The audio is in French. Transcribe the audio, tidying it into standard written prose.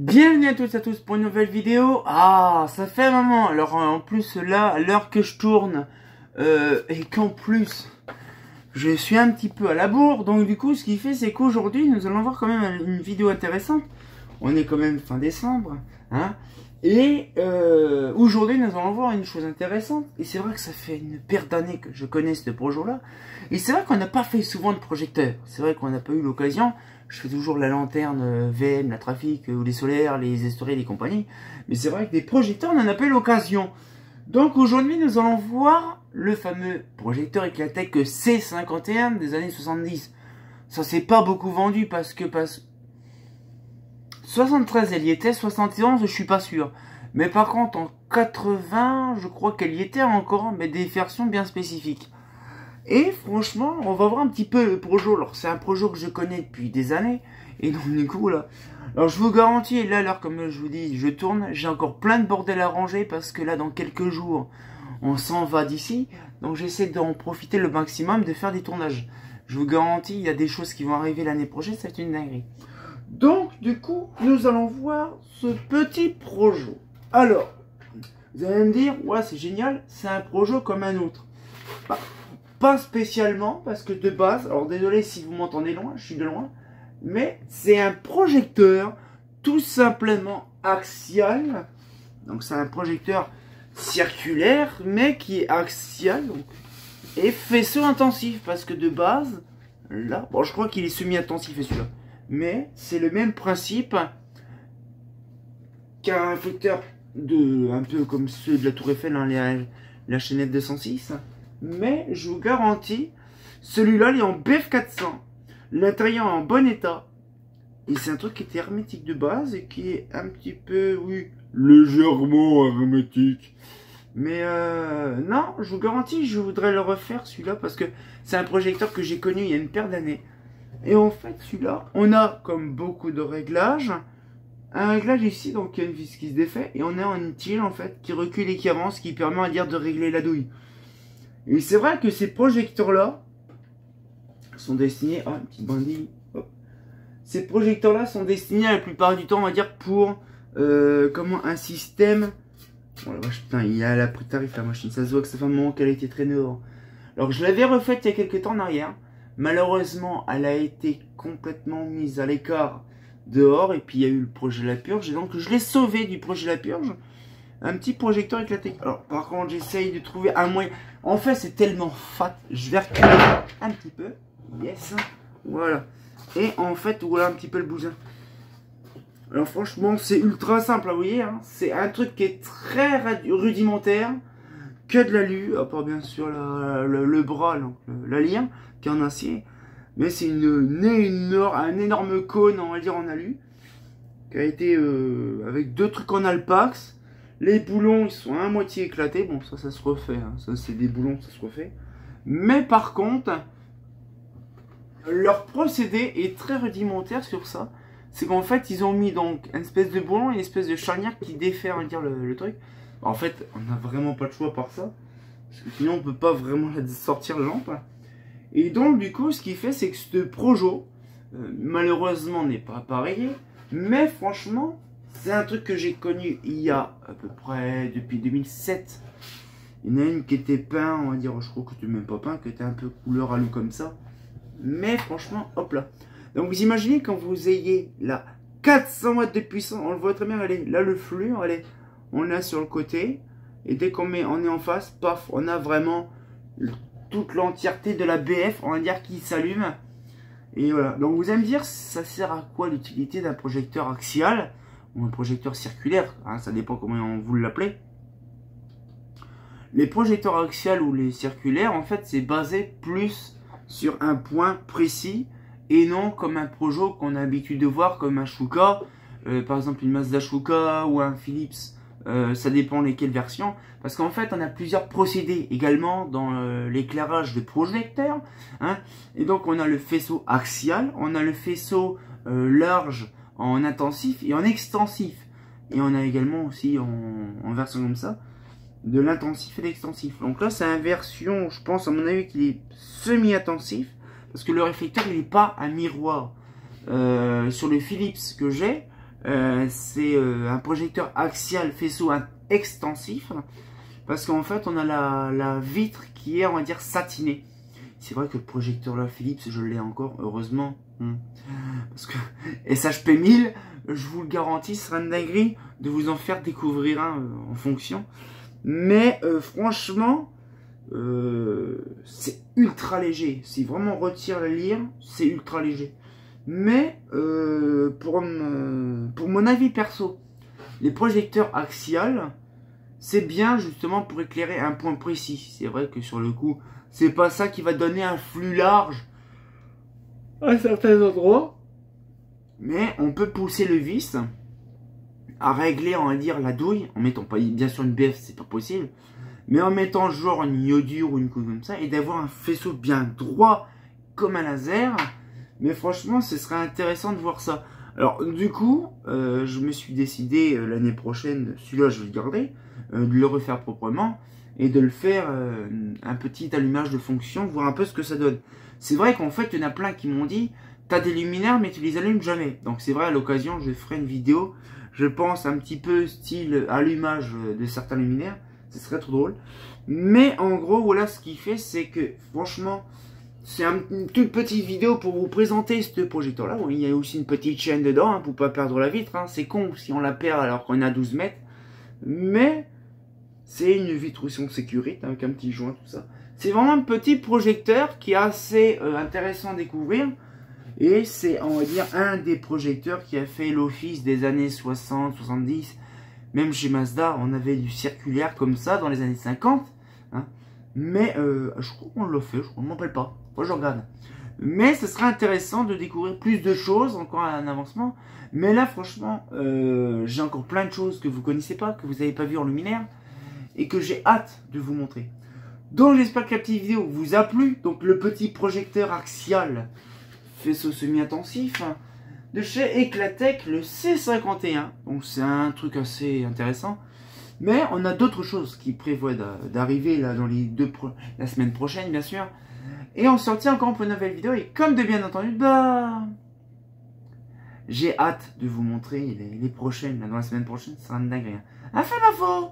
Bienvenue à toutes et à tous pour une nouvelle vidéo. Ah, ça fait un moment. Alors en plus là, à l'heure que je tourne, et qu'en plus, je suis un petit peu à la bourre. Donc du coup, ce qui fait, c'est qu'aujourd'hui, nous allons voir quand même une vidéo intéressante. On est quand même fin décembre, hein. Et aujourd'hui, nous allons voir une chose intéressante. Et c'est vrai que ça fait une paire d'années que je connais ce projet-là. Et c'est vrai qu'on n'a pas fait souvent de projecteurs. C'est vrai qu'on n'a pas eu l'occasion. Je fais toujours la lanterne VM, la trafic, ou les solaires, les estorils et compagnie. Mais c'est vrai que des projecteurs, on n'en a pas eu l'occasion. Donc aujourd'hui, nous allons voir le fameux projecteur Eclatec C51 des années 70. Ça s'est pas beaucoup vendu parce que 73 elle y était, 71 je suis pas sûr. Mais par contre en 80 je crois qu'elle y était encore, mais des versions bien spécifiques. Et franchement on va voir un petit peu le projet. Alors c'est un projet que je connais depuis des années. Et donc du coup là, alors je vous garantis, là alors comme je vous dis je tourne, j'ai encore plein de bordel à ranger. Parce que là dans quelques jours on s'en va d'ici. Donc j'essaie d'en profiter le maximum, de faire des tournages. Je vous garantis il y a des choses qui vont arriver l'année prochaine, c'est une dinguerie. Donc, du coup, nous allons voir ce petit projet. Alors, vous allez me dire, ouais, c'est génial, c'est un projet comme un autre. Bah, pas spécialement, parce que de base, alors désolé si vous m'entendez loin, je suis de loin, mais c'est un projecteur tout simplement axial. Donc, c'est un projecteur circulaire, mais qui est axial, donc, et faisceau intensif, parce que de base, là, bon, je crois qu'il est semi-intensif, celui-là. Mais c'est le même principe qu'un réflecteur un peu comme ceux de la Tour Eiffel, hein, la chaînette 206. Mais je vous garantis, celui-là il est en BF400. L'intérieur est en bon état. Et c'est un truc qui était hermétique de base et qui est un petit peu, oui, légèrement hermétique. Mais non, je vous garantis, je voudrais le refaire celui-là parce que c'est un projecteur que j'ai connu il y a une paire d'années. Et en fait, celui-là, on a, comme beaucoup de réglages, un réglage ici, donc il y a une vis qui se défait, et on a une tile, en fait, qui recule et qui avance, qui permet, à dire, de régler la douille. Et c'est vrai que ces projecteurs-là sont destinés... Ah, une petite bandille. Hop. Ces projecteurs-là sont destinés, la plupart du temps, on va dire, pour, comment, un système... Oh la vache, putain, il y a la prix de tarif, la machine, ça se voit que ça fait un moment qu'elle a été traînée dehors. Alors, je l'avais refaite il y a quelques temps en arrière. Malheureusement, elle a été complètement mise à l'écart dehors. Et puis, il y a eu le projet La Purge. Et donc, je l'ai sauvé du projet La Purge. Un petit projecteur éclaté. Alors, par contre, j'essaye de trouver un moyen. En fait, c'est tellement fat. Je vais reculer un petit peu. Yes. Voilà. Et en fait, voilà un petit peu le bousin. Alors, franchement, c'est ultra simple, vous voyez. Hein. C'est un truc qui est très rudimentaire. Que de l'alu, à part bien sûr le bras, donc, la lien, qui est en acier. Mais c'est un énorme cône, on va dire, en alu. Qui a été avec deux trucs en alpax. Les boulons, ils sont à moitié éclatés. Bon, ça se refait. Hein. Ça, c'est des boulons, ça se refait. Mais par contre, leur procédé est très rudimentaire sur ça. C'est qu'en fait, ils ont mis donc une espèce de boulon et une espèce de charnière qui défait, on va dire, le truc. En fait, on n'a vraiment pas de choix par ça. Parce que sinon, on peut pas vraiment sortir la lampe. Et donc, du coup, ce qu'il fait, c'est que ce projet, malheureusement, n'est pas appareillé. Mais franchement, c'est un truc que j'ai connu il y a à peu près depuis 2007. Il y en a une qui était peint, on va dire, je crois que tu n'es même pas peint, qui était un peu couleur alu comme ça. Mais franchement, hop là. Donc, vous imaginez quand vous ayez là 400 watts de puissance, on le voit très bien, allez, là le flux, allez. On a sur le côté, et dès qu'on on est en face, paf, on a vraiment toute l'entièreté de la BF, on va dire, qui s'allume. Et voilà. Donc vous allez me dire, ça sert à quoi l'utilité d'un projecteur axial ou un projecteur circulaire, hein, ça dépend comment vous l'appelez. Les projecteurs axiales ou les circulaires, en fait, c'est basé plus sur un point précis et non comme un projet qu'on a l'habitude de voir comme un Shuka, par exemple une Mazda Shuka ou un Philips. Ça dépend lesquelles versions, parce qu'en fait on a plusieurs procédés également dans l'éclairage de projecteurs, hein. Et donc on a le faisceau axial, on a le faisceau large en intensif et en extensif, et on a également aussi en version comme ça de l'intensif et l'extensif. Donc là c'est une version, je pense à mon avis, qu'il est semi-intensif, parce que le réflecteur il n'est pas un miroir. Sur le Philips que j'ai, C'est un projecteur axial faisceau extensif. Parce qu'en fait, on a la vitre qui est, on va dire, satinée. C'est vrai que le projecteur là, Philips, je l'ai encore, heureusement. Parce que SHP 1000, je vous le garantis, ce sera une dinguerie de vous en faire découvrir un en fonction. Mais franchement, c'est ultra léger. Si vraiment on retire la lyre, c'est ultra léger. Mais pour mon avis perso, les projecteurs axiales, c'est bien justement pour éclairer un point précis. C'est vrai que sur le coup, c'est pas ça qui va donner un flux large à certains endroits. Mais on peut pousser le vis à régler, on va dire, la douille. En mettant pas, bien sûr, une BF, c'est pas possible. Mais en mettant genre une iodure ou une couche comme ça. Et d'avoir un faisceau bien droit comme un laser. Mais franchement, ce serait intéressant de voir ça. Alors, du coup, je me suis décidé l'année prochaine, celui-là, je vais le garder, de le refaire proprement et de le faire un petit allumage de fonction, voir un peu ce que ça donne. C'est vrai qu'en fait, il y en a plein qui m'ont dit, t'as des luminaires, mais tu les allumes jamais. Donc, c'est vrai, à l'occasion, je ferai une vidéo, je pense, un petit peu style allumage de certains luminaires. Ce serait trop drôle. Mais en gros, voilà, ce qu'il fait, c'est que, franchement, c'est une toute petite vidéo pour vous présenter ce projecteur-là. Bon, il y a aussi une petite chaîne dedans hein, pour pas perdre la vitre. Hein. C'est con si on la perd alors qu'on est à 12 mètres. Mais c'est une vitre aussi en sécurité avec un petit joint, tout ça. C'est vraiment un petit projecteur qui est assez intéressant à découvrir. Et c'est, on va dire, un des projecteurs qui a fait l'office des années 60, 70. Même chez Mazda, on avait du circulaire comme ça dans les années 50. Hein. Mais je crois qu'on l'a fait, je crois, je ne m'en rappelle pas. Moi, je regarde. Mais ce sera intéressant de découvrir plus de choses, encore un avancement. Mais là, franchement, j'ai encore plein de choses que vous ne connaissez pas, que vous n'avez pas vu en luminaire, et que j'ai hâte de vous montrer. Donc, j'espère que la petite vidéo vous a plu. Donc, le petit projecteur axial faisceau semi-intensif de chez Eclatech, le C51. Donc, c'est un truc assez intéressant. Mais on a d'autres choses qui prévoient d'arriver là dans la semaine prochaine, bien sûr. Et on sortit encore pour une nouvelle vidéo. Et comme de bien entendu, bah, j'ai hâte de vous montrer les prochaines. Là, dans la semaine prochaine, ça sera une dinguerie. À fait ma faute.